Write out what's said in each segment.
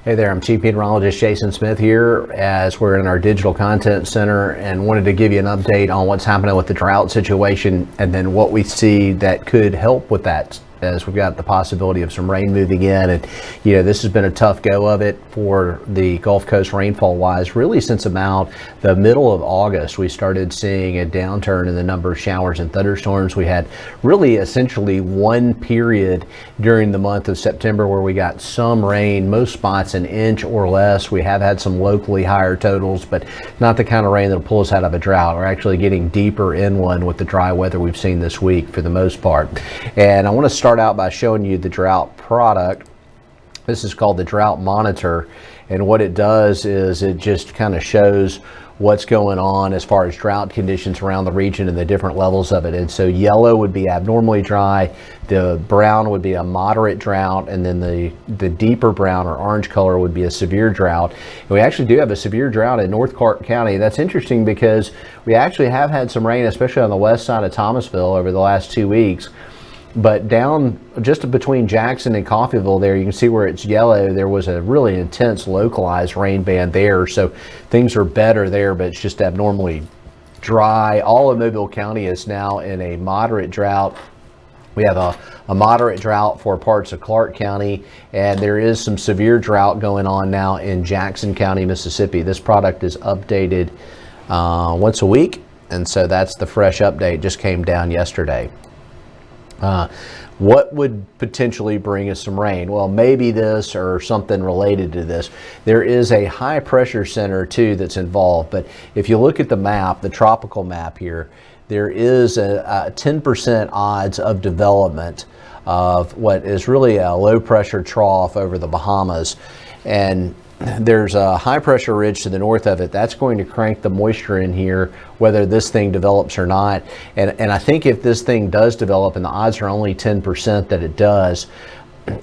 Hey there, I'm Chief Meteorologist Jason Smith here as we're in our Digital Content Center and wanted to give you an update on what's happening with the drought situation and then what we see that could help with that, as we've got the possibility of some rain moving in. And this has been a tough go of it for the Gulf Coast rainfall wise. Really since about the middle of August we started seeing a downturn in the number of showers and thunderstorms. We had really essentially one period during the month of September where we got some rain, most spots an inch or less. We have had some locally higher totals, but not the kind of rain that'll pull us out of a drought. We're actually getting deeper in one with the dry weather we've seen this week for the most part. And I want to start out by showing you the drought product. This is called the Drought Monitor, and what it does is it just kind of shows what's going on as far as drought conditions around the region and the different levels of it. And so yellow would be abnormally dry, the brown would be a moderate drought, and then the deeper brown or orange color would be a severe drought. And we actually do have a severe drought in North Clark County. That's interesting because we actually have had some rain, especially on the west side of Thomasville over the last 2 weeks. But down just between Jackson and Coffeyville there, you can see where it's yellow. There was a really intense localized rain band there. So things are better there, but it's just abnormally dry. All of Mobile County is now in a moderate drought. We have a moderate drought for parts of Clark County, and there is some severe drought going on now in Jackson County, Mississippi. This product is updated once a week, and so that's the fresh update. Just came down yesterday. What would potentially bring us some rain? Well, maybe this or something related to this. There is a high pressure center too that's involved, but if you look at the map, the tropical map here, there is a 10% odds of development of what is really a low pressure trough over the Bahamas. And there's a high pressure ridge to the north of it. That's going to crank the moisture in here, whether this thing develops or not. And I think if this thing does develop, and the odds are only 10% that it does,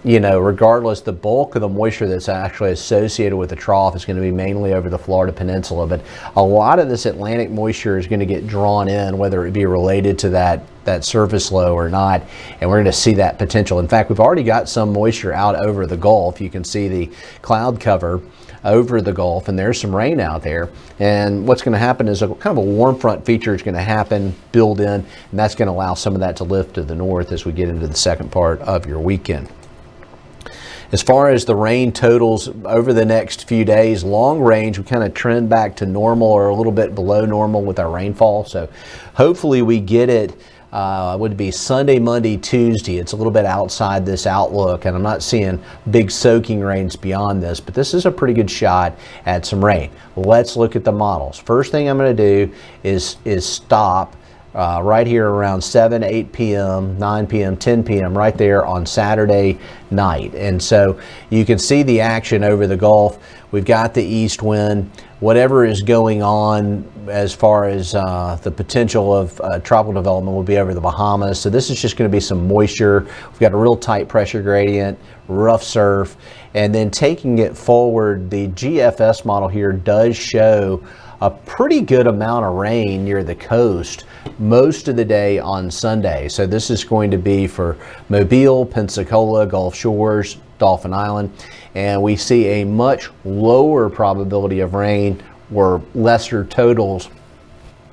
regardless, the bulk of the moisture that's actually associated with the trough is going to be mainly over the Florida Peninsula. But a lot of this Atlantic moisture is going to get drawn in, whether it be related to that surface low or not, and we're going to see that potential. In fact, we've already got some moisture out over the Gulf. You can see the cloud cover over the Gulf, and there's some rain out there. And what's going to happen is a kind of a warm front feature is going to happen, build in, and that's going to allow some of that to lift to the north as we get into the second part of your weekend. As far as the rain totals over the next few days, long range, we kind of trend back to normal or a little bit below normal with our rainfall. So hopefully we get it, would be Sunday, Monday, Tuesday. It's a little bit outside this outlook, and I'm not seeing big soaking rains beyond this, but this is a pretty good shot at some rain. Let's look at the models. First thing I'm going to do is stop right here around 7, 8 p.m., 9 p.m., 10 p.m., right there on Saturday night. And so you can see the action over the Gulf. We've got the east wind. Whatever is going on as far as the potential of tropical development will be over the Bahamas. So this is just going to be some moisture. We've got a real tight pressure gradient, rough surf. And then taking it forward, the GFS model here does show a pretty good amount of rain near the coast most of the day on Sunday. So this is going to be for Mobile, Pensacola, Gulf Shores, Dauphin Island, and we see a much lower probability of rain or lesser totals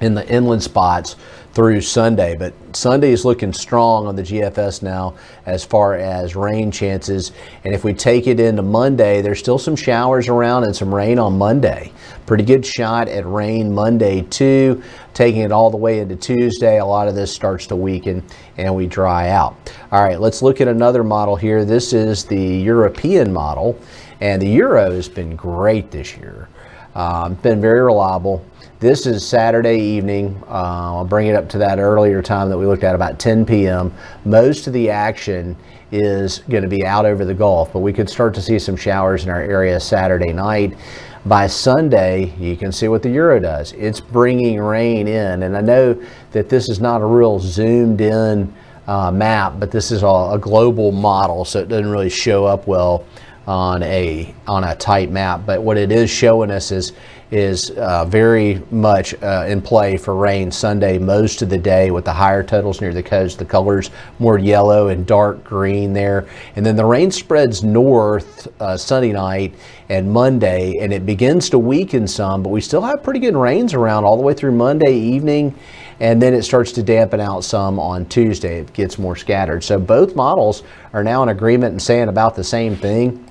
in the inland spots through Sunday. But Sunday is looking strong on the GFS now as far as rain chances. And if we take it into Monday, there's still some showers around and some rain on Monday. Pretty good shot at rain Monday too. Taking it all the way into Tuesday, a lot of this starts to weaken and we dry out. All right, let's look at another model here. This is the European model, and the Euro has been great this year. Been very reliable. This is Saturday evening. I'll bring it up to that earlier time that we looked at, about 10 p.m. Most of the action is going to be out over the Gulf, but we could start to see some showers in our area Saturday night. By Sunday, you can see what the Euro does. It's bringing rain in, and I know that this is not a real zoomed in map, but this is a global model, so it doesn't really show up well on a tight map. But what it is showing us is is very much in play for rain Sunday most of the day, with the higher totals near the coast. The colors more yellow and dark green there. And then the rain spreads north Sunday night and Monday, and it begins to weaken some, but we still have pretty good rains around all the way through Monday evening. And then it starts to dampen out some on Tuesday. It gets more scattered. So both models are now in agreement and saying about the same thing.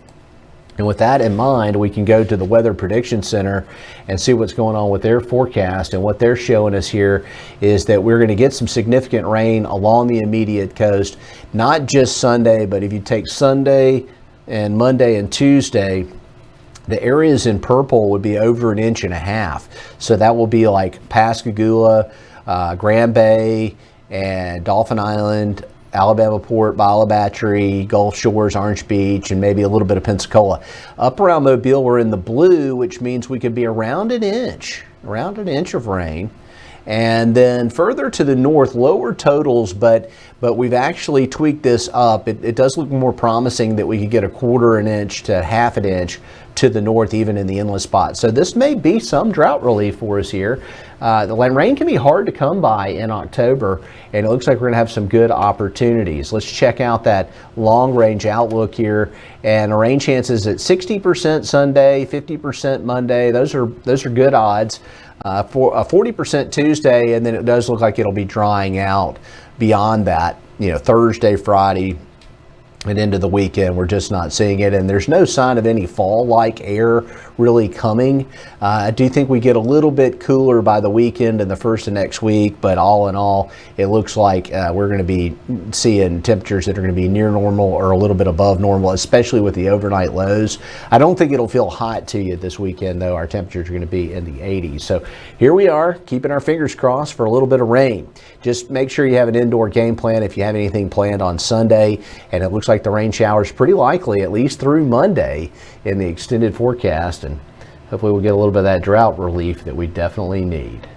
And with that in mind, we can go to the Weather Prediction Center and see what's going on with their forecast. And what they're showing us here is that we're going to get some significant rain along the immediate coast, not just Sunday, but if you take Sunday and Monday and Tuesday, the areas in purple would be over 1.5 inches. So that will be like Pascagoula, Grand Bay, and Dauphin Island, Alabama Port, Bala Battery, Gulf Shores, Orange Beach, and maybe a little bit of Pensacola. Up around Mobile, we're in the blue, which means we could be around an inch of rain. And then further to the north, lower totals, but we've actually tweaked this up. It does look more promising that we could get 1/4 inch to 1/2 inch to the north, even in the inlet spots. So this may be some drought relief for us here. The rain can be hard to come by in October, and it looks like we're going to have some good opportunities. Let's check out that long range outlook here, and rain chances at 60% Sunday, 50% Monday. Those are good odds. For 40% Tuesday, and then it does look like it'll be drying out beyond that, Thursday, Friday, and into the weekend. We're just not seeing it, and there's no sign of any fall-like air really coming. I do think we get a little bit cooler by the weekend and the first of next week, but all in all, it looks like we're going to be seeing temperatures that are going to be near normal or a little bit above normal, especially with the overnight lows. I don't think it'll feel hot to you this weekend, though. Our temperatures are going to be in the 80s. So here we are, keeping our fingers crossed for a little bit of rain. Just make sure you have an indoor game plan if you have anything planned on Sunday, and it looks like the rain showers pretty likely at least through Monday in the extended forecast, and hopefully we'll get a little bit of that drought relief that we definitely need.